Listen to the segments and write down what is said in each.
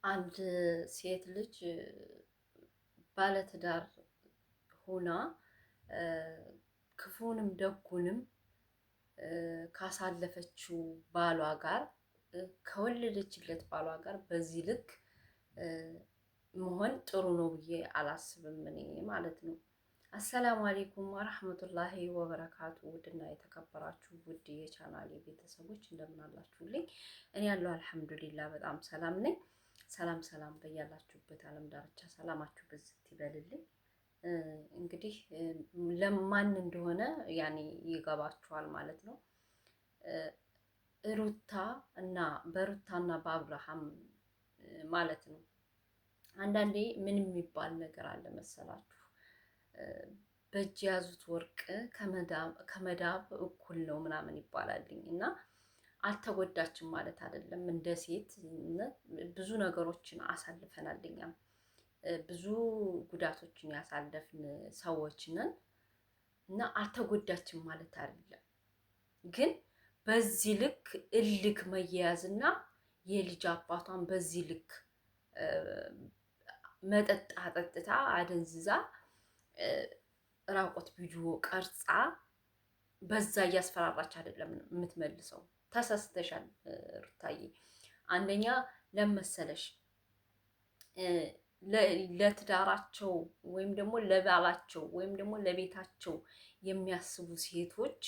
አንድ ሴት ልጅ ባለትዳር ሆና ክፉንም ደጉንም ካሳለፈችው ባሏ ጋር ከወለደችለት ባሏ ጋር በዚህ ልክ መሆን ጥሩ ነው ብዬ አላስብም እኔ ማለት ነው። አሰላሙ አሌይኩም ወረህመቱላሂ ወበረካቱ። ውድና የተከበራችሁ ውድ የቻናሌ ቤተሰቦች እንደምን አላችሁልኝ? እኔ ያለው አልሐምዱሊላህ በጣም ሰላም ነኝ። ሰላም ሰላም በያላችሁበት ዓለም ዳርቻ ሰላማችሁ በዝት ይበልልኝ። እንግዲህ ለማን እንደሆነ ያኔ ይገባችኋል ማለት ነው። ሩታ እና በሩታና በአብርሃም ማለት ነው። አንዳንዴ ምን የሚባል ነገር አለ መሰላችሁ? በእጅ የያዙት ወርቅ ከመዳብ እኩል ነው ምናምን ይባላልኝ እና አልተጎዳችም ማለት አይደለም። እንደ ሴት ብዙ ነገሮችን አሳልፈናል። እኛም ብዙ ጉዳቶችን ያሳለፍን ሰዎች ነን እና አልተጎዳችም ማለት አይደለም። ግን በዚህ ልክ እልክ መያያዝና የልጅ አባቷን በዚህ ልክ መጠጥ አጠጥታ አደንዝዛ ራቆት ቪዲዮ ቀርጻ በዛ እያስፈራራች አይደለም የምትመልሰው። ተሳስተሻል ሩታዬ። አንደኛ ለመሰለሽ ለትዳራቸው ወይም ደግሞ ለባላቸው ወይም ደግሞ ለቤታቸው የሚያስቡ ሴቶች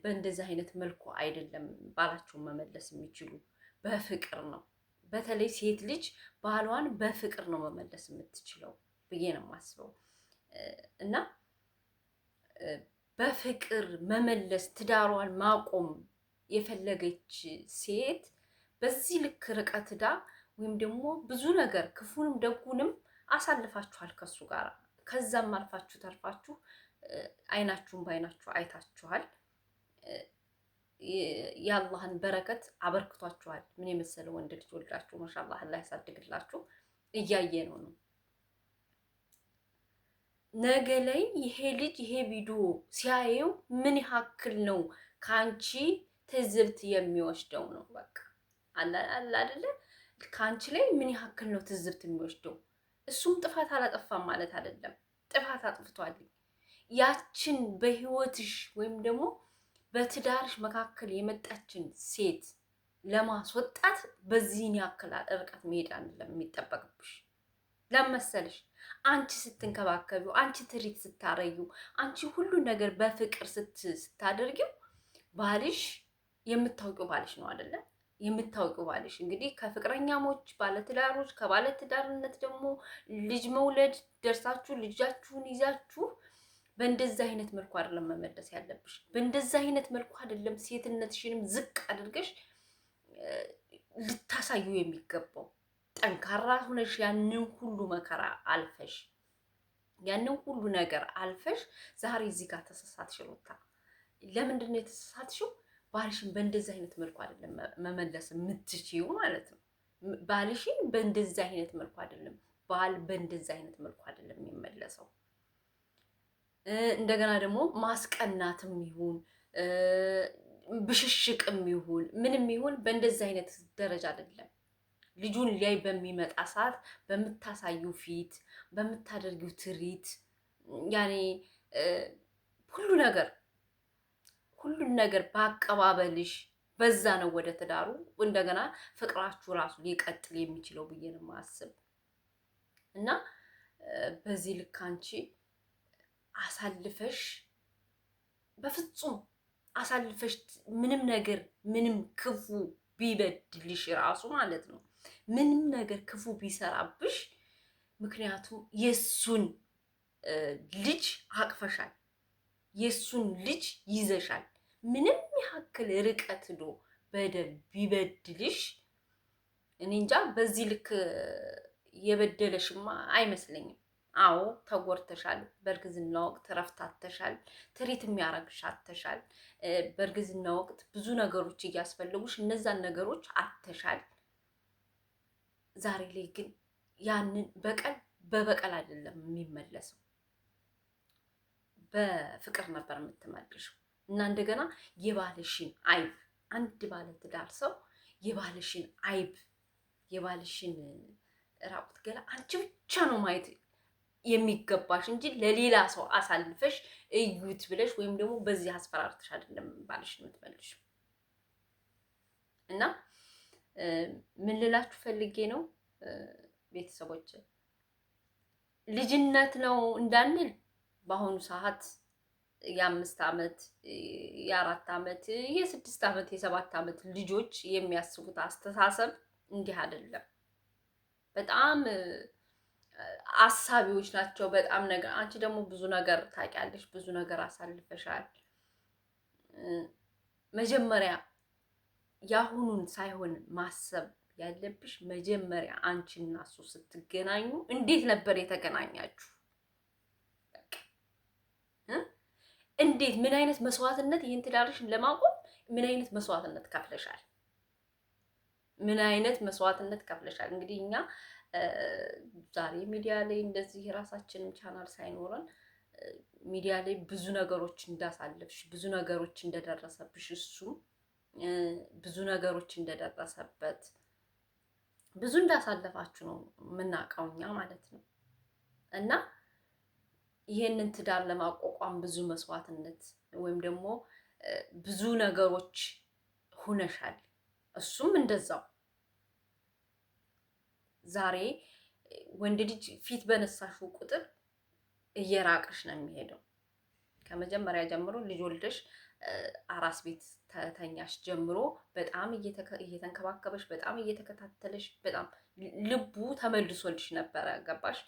በእንደዚህ አይነት መልኩ አይደለም ባላቸውን መመለስ የሚችሉ፣ በፍቅር ነው። በተለይ ሴት ልጅ ባሏን በፍቅር ነው መመለስ የምትችለው ብዬ ነው የማስበው እና በፍቅር መመለስ ትዳሯን ማቆም የፈለገች ሴት በዚህ ልክ ርቀት ዳ ወይም ደግሞ ብዙ ነገር ክፉንም ደጉንም አሳልፋችኋል ከሱ ጋር። ከዛም አልፋችሁ ተርፋችሁ አይናችሁን በአይናችሁ አይታችኋል። የአላህን በረከት አበርክቷችኋል። ምን የመሰለ ወንድ ልጅ ወልዳችሁ ማሻአላህ አላህ ያሳድግላችሁ። እያየ ነው። ነገ ላይ ይሄ ልጅ ይሄ ቪዲዮ ሲያየው ምን ያክል ነው ከአንቺ ትዝብት የሚወስደው ነው። በቃ አለ አይደለ? ከአንቺ ላይ ምን ያክል ነው ትዝብት የሚወስደው። እሱም ጥፋት አላጠፋም ማለት አይደለም፣ ጥፋት አጥፍቷል። ያችን በህይወትሽ ወይም ደግሞ በትዳርሽ መካከል የመጣችን ሴት ለማስወጣት በዚህን ያክል ርቀት መሄድ አይደለም የሚጠበቅብሽ። ለመሰልሽ አንቺ ስትንከባከቢው፣ አንቺ ትሪት ስታረዩ፣ አንቺ ሁሉ ነገር በፍቅር ስታደርጊው ባልሽ የምታውቂው ባልሽ ነው አይደለ? የምታውቂው ባልሽ እንግዲህ ከፍቅረኛሞች ባለትዳሮች፣ ከባለትዳርነት ደግሞ ልጅ መውለድ ደርሳችሁ ልጃችሁን ይዛችሁ በእንደዛ አይነት መልኩ አይደለም መመለስ ያለብሽ። በእንደዛ አይነት መልኩ አይደለም ሴትነትሽንም ዝቅ አድርገሽ ልታሳዩ የሚገባው። ጠንካራ ሆነሽ ያንን ሁሉ መከራ አልፈሽ ያንን ሁሉ ነገር አልፈሽ ዛሬ እዚህ ጋር ተሳሳትሽ ሩታ። ለምንድን ነው የተሳሳትሽው? ባልሽን በእንደዚህ አይነት መልኩ አይደለም መመለስ የምትችይው ማለት ነው። ባልሽን በእንደዚህ አይነት መልኩ አይደለም፣ ባል በእንደዚህ አይነት መልኩ አይደለም የሚመለሰው። እንደገና ደግሞ ማስቀናትም ይሁን ብሽሽቅም ይሁን ምንም ይሁን በእንደዚህ አይነት ደረጃ አይደለም። ልጁን ሊያይ በሚመጣ ሰዓት በምታሳዩ ፊት፣ በምታደርጊው ትሪት ያኔ ሁሉን ነገር በአቀባበልሽ በዛ ነው ወደ ትዳሩ እንደገና ፍቅራችሁ ራሱ ሊቀጥል የሚችለው ብዬ ነው የማስብ እና በዚህ ልክ አንቺ አሳልፈሽ በፍጹም አሳልፈሽ ምንም ነገር ምንም ክፉ ቢበድልሽ ራሱ ማለት ነው ምንም ነገር ክፉ ቢሰራብሽ፣ ምክንያቱም የሱን ልጅ አቅፈሻል፣ የሱን ልጅ ይዘሻል። ምንም ያክል ርቀት ሄዶ በደል ቢበድልሽ እኔ እንጃ በዚህ ልክ የበደለሽማ አይመስለኝም። አዎ ተጎርተሻል። በእርግዝና ወቅት እረፍት አተሻል። ትሪት የሚያረግሽ አተሻል። በእርግዝና ወቅት ብዙ ነገሮች እያስፈለጉሽ እነዛን ነገሮች አተሻል። ዛሬ ላይ ግን ያንን በበቀል አይደለም የሚመለሰው፣ በፍቅር ነበር የምትመልሽው። እና እንደገና የባልሽን አይብ አንድ ባለ ትዳር ሰው የባልሽን አይብ የባልሽን ራቁት ገላ አንቺ ብቻ ነው ማየት የሚገባሽ እንጂ ለሌላ ሰው አሳልፈሽ እዩት ብለሽ ወይም ደግሞ በዚህ አስፈራርተሽ አይደለም ባልሽን የምትመልሽ። እና ምን ልላችሁ ፈልጌ ነው ቤተሰቦች፣ ልጅነት ነው እንዳንል በአሁኑ ሰዓት የ5 ዓመት የ4 ዓመት የ6 ዓመት የ7 ዓመት ልጆች የሚያስቡት አስተሳሰብ እንዲህ አይደለም። በጣም አሳቢዎች ናቸው። በጣም ነገር አንቺ ደግሞ ብዙ ነገር ታውቂያለሽ፣ ብዙ ነገር አሳልፈሻል። መጀመሪያ ያሁኑን ሳይሆን ማሰብ ያለብሽ መጀመሪያ አንቺና እሱ ስትገናኙ እንዴት ነበር የተገናኛችሁ? እንዴት ምን አይነት መስዋዕትነት ይህን ትዳርሽን ለማቆም ምን አይነት መስዋዕትነት ከፍለሻል? ምን አይነት መስዋዕትነት ከፍለሻል? እንግዲህ እኛ ዛሬ ሚዲያ ላይ እንደዚህ የራሳችንን ቻናል ሳይኖረን ሚዲያ ላይ ብዙ ነገሮች እንዳሳለፍሽ፣ ብዙ ነገሮች እንደደረሰብሽ፣ እሱ ብዙ ነገሮች እንደደረሰበት ብዙ እንዳሳለፋችሁ ነው የምናውቀው እኛ ማለት ነው። እና ይሄንን ትዳር ለማቋቋም ብዙ መስዋዕትነት ወይም ደግሞ ብዙ ነገሮች ሁነሻል። እሱም እንደዛው ዛሬ ወንድ ልጅ ፊት በነሳሽው ቁጥር እየራቀሽ ነው የሚሄደው። ከመጀመሪያ ጀምሮ ልጅ ወልደሽ አራስ ቤት ተተኛሽ ጀምሮ በጣም እየተንከባከበሽ፣ በጣም እየተከታተለሽ፣ በጣም ልቡ ተመልሶልሽ ነበረ። ገባሽ?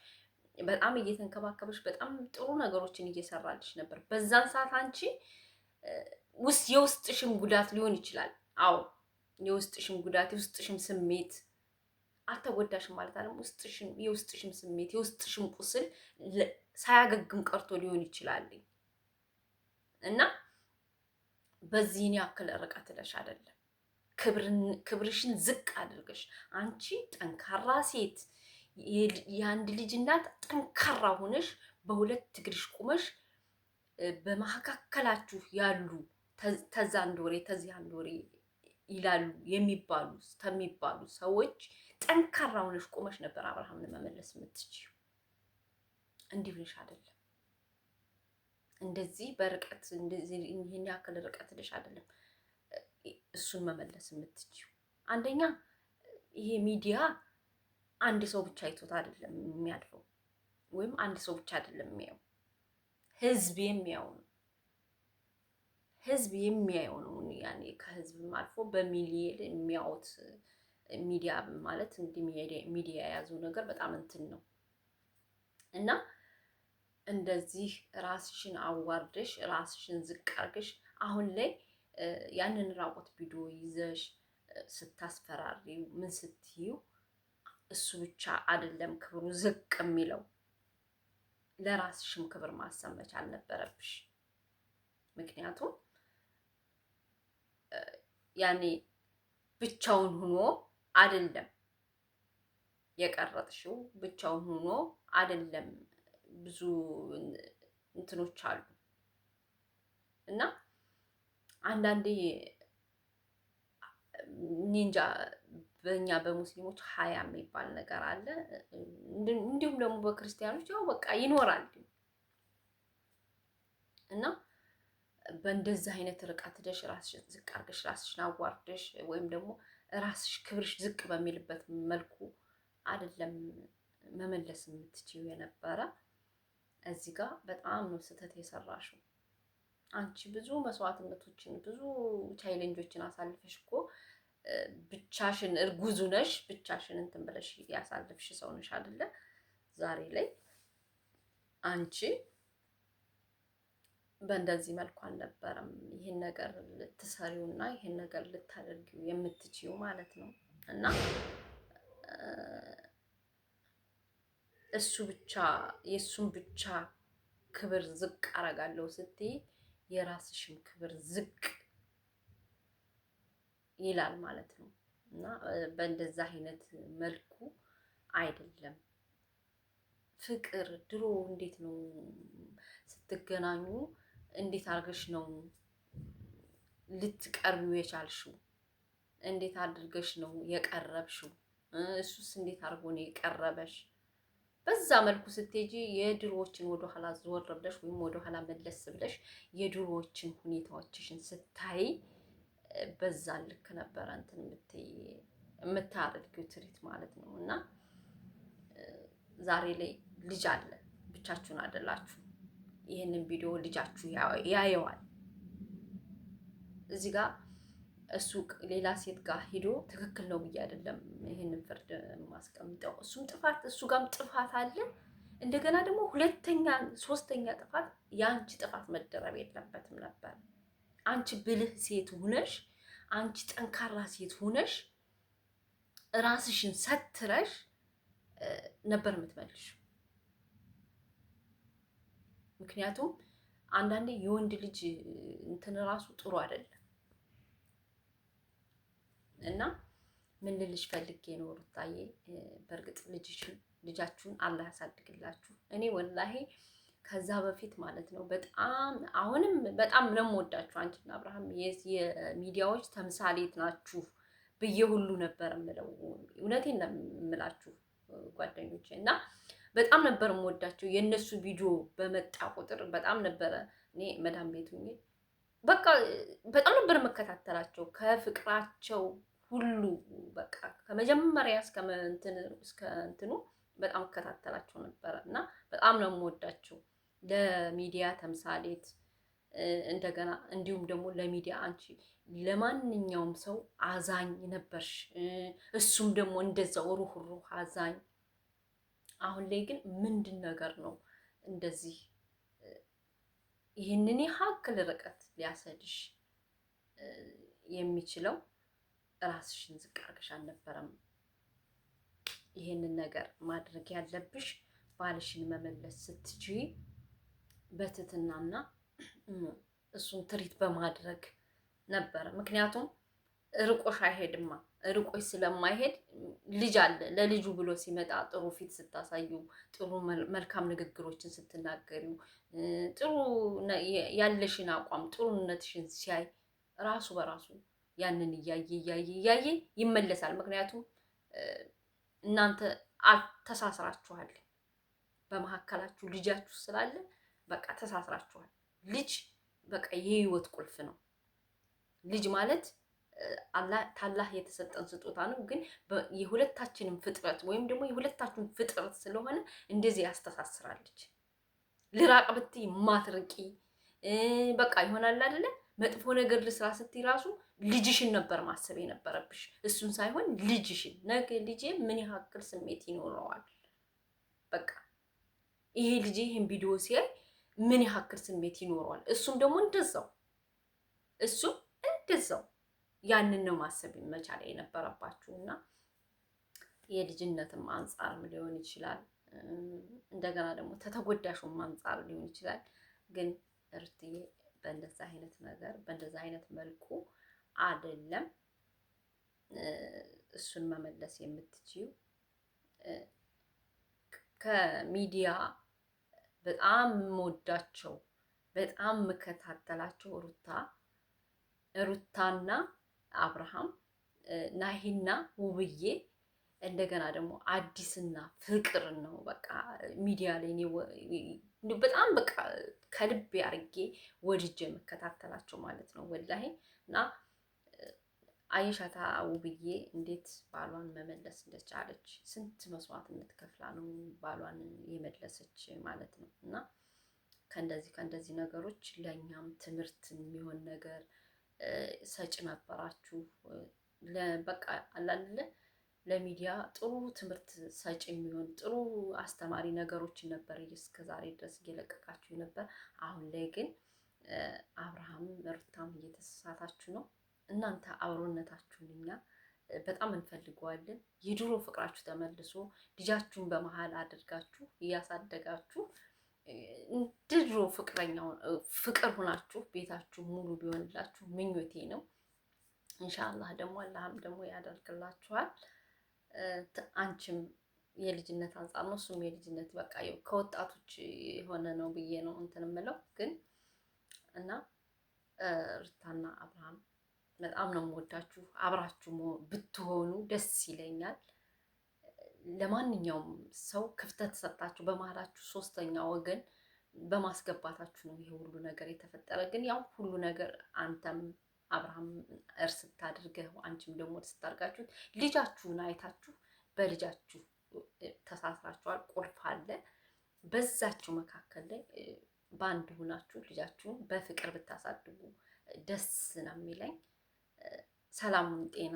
በጣም እየተንከባከበሽ፣ በጣም ጥሩ ነገሮችን እየሰራልሽ ነበር። በዛን ሰዓት አንቺ የውስጥሽም ጉዳት ሊሆን ይችላል። አዎ የውስጥሽም ጉዳት፣ የውስጥሽም ስሜት አልተጎዳሽም ማለት አይደለም። የውስጥሽም ስሜት፣ የውስጥሽም ቁስል ሳያገግም ቀርቶ ሊሆን ይችላል እና በዚህን ያክል ርቀት ሄደሽ አይደለም። ክብርሽን ዝቅ አድርገሽ አንቺ ጠንካራ ሴት፣ የአንድ ልጅ እናት ጠንካራ ሆነሽ በሁለት እግርሽ ቁመሽ በመካከላችሁ ያሉ ተዛ አንድ ወሬ ተዚህ አንድ ወሬ ይላሉ ከሚባሉ ሰዎች ጠንካራ ሆነሽ ቁመሽ ነበር አብርሃምን መመለስ የምትችይው። እንዲህ ብለሽ አይደለም። እንደዚህ በርቀት እንደዚህ ይሄን ያክል ርቀት ልሽ አይደለም እሱን መመለስ የምትችይው። አንደኛ ይሄ ሚዲያ አንድ ሰው ብቻ አይቶት አይደለም የሚያልፈው፣ ወይም አንድ ሰው ብቻ አይደለም የሚያየው፣ ህዝብ የሚያየው ነው። ህዝብ የሚያየው ነው። ያኔ ከህዝብም አልፎ በሚሊየን የሚያዩት ሚዲያ ማለት እንግዲህ ሚዲያ የያዘው ነገር በጣም እንትን ነው እና እንደዚህ ራስሽን አዋርደሽ ራስሽን ዝቅ አድርገሽ አሁን ላይ ያንን ራቆት ቪዲዮ ይዘሽ ስታስፈራሪው ምን ስትዩ እሱ ብቻ አይደለም ክብሩ ዝቅ የሚለው፣ ለራስሽም ክብር ማሰብ መቻል ነበረብሽ። ምክንያቱም ያኔ ብቻውን ሆኖ አይደለም የቀረጥሽው፣ ብቻውን ሆኖ አይደለም ብዙ እንትኖች አሉ እና አንዳንዴ ኒንጃ በእኛ በሙስሊሞች ሀያ የሚባል ነገር አለ። እንዲሁም ደግሞ በክርስቲያኖች ያው በቃ ይኖራል እና በእንደዚህ አይነት ርቀት ሄደሽ ራስሽን ዝቅ አድርገሽ ራስሽን አዋርደሽ ወይም ደግሞ ራስሽ ክብርሽ ዝቅ በሚልበት መልኩ አይደለም መመለስ የምትችይው የነበረ። እዚህ ጋር በጣም ነው ስህተት የሰራሽው። አንቺ ብዙ መስዋዕትነቶችን ብዙ ቻሌንጆችን አሳልፈሽ እኮ ብቻሽን እርጉዙ ነሽ፣ ብቻሽን እንትን ብለሽ ያሳልፍሽ ሰው ነሽ አይደለ? ዛሬ ላይ አንቺ በእንደዚህ መልኩ አልነበረም ይሄን ነገር ልትሰሪውና ይሄን ነገር ልታደርጊው የምትችይው ማለት ነው። እና እሱ ብቻ የእሱን ብቻ ክብር ዝቅ አረጋለሁ ስትይ የራስሽም ክብር ዝቅ ይላል ማለት ነው። እና በእንደዛ አይነት መልኩ አይደለም ፍቅር። ድሮ እንዴት ነው ስትገናኙ እንዴት አድርገሽ ነው ልትቀርቢው የቻልሽው? እንዴት አድርገሽ ነው የቀረብሽው? እሱስ እንዴት አድርጎ ነው የቀረበሽ? በዛ መልኩ ስትሄጂ የድሮዎችን ወደ ኋላ ዞር ብለሽ ወይም ወደ ኋላ መለስ ብለሽ የድሮዎችን ሁኔታዎችሽን ስታይ በዛ ልክ ነበረ እንትን የምታደርጊው ትሪት ማለት ነው። እና ዛሬ ላይ ልጅ አለ፣ ብቻችሁን አይደላችሁ። ይህንን ቪዲዮ ልጃችሁ ያየዋል። እዚህ ጋር እሱ ሌላ ሴት ጋር ሄዶ ትክክል ነው ብዬ አይደለም ይህንን ፍርድ የማስቀምጠው። እሱም ጥፋት እሱ ጋርም ጥፋት አለ። እንደገና ደግሞ ሁለተኛ ሶስተኛ ጥፋት የአንቺ ጥፋት መደረብ የለበትም ነበር። አንቺ ብልህ ሴት ሁነሽ፣ አንቺ ጠንካራ ሴት ሁነሽ ራስሽን ሰትረሽ ነበር የምትመልሽ። ምክንያቱም አንዳንዴ የወንድ ልጅ እንትን ራሱ ጥሩ አይደለም። እና ምን ልልሽ ፈልጌ ነው ሩታዬ፣ በእርግጥ ልጃችሁን አላህ ያሳድግላችሁ። እኔ ወላሂ ከዛ በፊት ማለት ነው በጣም አሁንም በጣም ነው የምወዳችሁ። አንቺና አብርሃም የሚዲያዎች ተምሳሌት ናችሁ ብዬ ሁሉ ነበር የምለው። እውነቴን ነው የምላችሁ ጓደኞቼ። እና በጣም ነበር የምወዳቸው። የእነሱ ቪዲዮ በመጣ ቁጥር በጣም ነበረ እኔ መዳም ቤቱ በቃ በጣም ነበር የምከታተላቸው ከፍቅራቸው ሁሉ በቃ ከመጀመሪያ እስከ እንትኑ በጣም እከታተላቸው ነበረ እና በጣም ነው የምወዳቸው። ለሚዲያ ተምሳሌት እንደገና እንዲሁም ደግሞ ለሚዲያ አንቺ ለማንኛውም ሰው አዛኝ ነበርሽ። እሱም ደግሞ እንደዛው ሩህሩህ አዛኝ። አሁን ላይ ግን ምንድን ነገር ነው እንደዚህ ይህንን ያህል ርቀት ሊያሰድሽ የሚችለው? ራስሽን ዝቅ አድርገሽ አልነበረም ይሄንን ነገር ማድረግ ያለብሽ። ባልሽን መመለስ ስትችይ በትህትናና እሱን ትሪት በማድረግ ነበረ። ምክንያቱም ርቆሽ አይሄድማ። ርቆሽ ስለማይሄድ ልጅ አለ። ለልጁ ብሎ ሲመጣ ጥሩ ፊት ስታሳዩ፣ ጥሩ መልካም ንግግሮችን ስትናገሪው፣ ጥሩ ያለሽን አቋም ጥሩነትሽን ሲያይ ራሱ በራሱ ያንን እያየ ይመለሳል። ምክንያቱም እናንተ ተሳስራችኋል። በመካከላችሁ ልጃችሁ ስላለ በቃ ተሳስራችኋል። ልጅ በቃ የህይወት ቁልፍ ነው። ልጅ ማለት ታላህ የተሰጠን ስጦታ ነው። ግን የሁለታችንም ፍጥረት ወይም ደግሞ የሁለታችሁን ፍጥረት ስለሆነ እንደዚህ ያስተሳስራለች። ልራቅ ብትይ ማትርቂ በቃ ይሆናል አይደለ? መጥፎ ነገር ልስራ ስትይ ራሱ ልጅሽን ነበር ማሰብ የነበረብሽ፣ እሱን ሳይሆን ልጅሽን። ነገ ልጄ ምን ያክል ስሜት ይኖረዋል? በቃ ይሄ ልጄ ይሄን ቪዲዮ ሲያይ ምን ያክል ስሜት ይኖረዋል? እሱም ደግሞ እንደዛው ያንን ነው ማሰብ መቻል የነበረባችሁ። እና የልጅነትም አንጻርም ሊሆን ይችላል፣ እንደገና ደግሞ ተተጎዳሹም አንጻር ሊሆን ይችላል። ግን እርትዬ በእንደዛ አይነት ነገር በእንደዛ አይነት መልኩ አይደለም እሱን መመለስ የምትችይው። ከሚዲያ በጣም የምወዳቸው በጣም የምከታተላቸው ሩታና አብርሃም፣ ናሂና ውብዬ፣ እንደገና ደግሞ አዲስና ፍቅር ነው። በቃ ሚዲያ ላይ በጣም በቃ ከልቤ አርጌ ወድጄ የምከታተላቸው ማለት ነው ወላሂ። እና አይሻታ ውብዬ እንዴት ባሏን መመለስ እንደቻለች፣ ስንት መስዋዕትነት ከፍላ ነው ባሏን የመለሰች ማለት ነው። እና ከእንደዚህ ነገሮች ለእኛም ትምህርት የሚሆን ነገር ሰጭ ነበራችሁ። በቃ አላለ ለሚዲያ ጥሩ ትምህርት ሰጭ የሚሆን ጥሩ አስተማሪ ነገሮችን ነበር እስከዛሬ ድረስ እየለቀቃችሁ ነበር። አሁን ላይ ግን አብርሃም ሩታም እየተሳሳታችሁ ነው። እናንተ አብሮነታችሁን እኛ በጣም እንፈልገዋለን። የድሮ ፍቅራችሁ ተመልሶ ልጃችሁን በመሀል አድርጋችሁ እያሳደጋችሁ ድሮ ፍቅር ሆናችሁ ቤታችሁ ሙሉ ቢሆንላችሁ ምኞቴ ነው። ኢንሻአላህ ደግሞ አላህም ደግሞ ያደርግላችኋል። አንቺም የልጅነት አንጻር ነው፣ እሱም የልጅነት በቃ ከወጣቶች የሆነ ነው ብዬ ነው እንትን የምለው። ግን እና ሩታና አብርሃም በጣም ነው የምወዳችሁ። አብራችሁ ብትሆኑ ደስ ይለኛል። ለማንኛውም ሰው ክፍተት ሰጣችሁ፣ በመሀላችሁ ሶስተኛ ወገን በማስገባታችሁ ነው ይሄ ሁሉ ነገር የተፈጠረ። ግን ያው ሁሉ ነገር አንተም አብርሃም እርስ ታድርገው አንቺም ደግሞ እርስ ታድርጋችሁት ልጃችሁን አይታችሁ በልጃችሁ ተሳስራችኋል። ቁልፍ አለ በዛችሁ መካከል ላይ በአንድ ሁናችሁ ልጃችሁን በፍቅር ብታሳድጉ ደስ ነው የሚለኝ። ሰላሙን፣ ጤና፣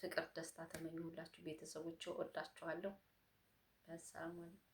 ፍቅር፣ ደስታ ተመኙላችሁ ቤተሰቦች። እወዳችኋለሁ። ሰላም አለይኩም።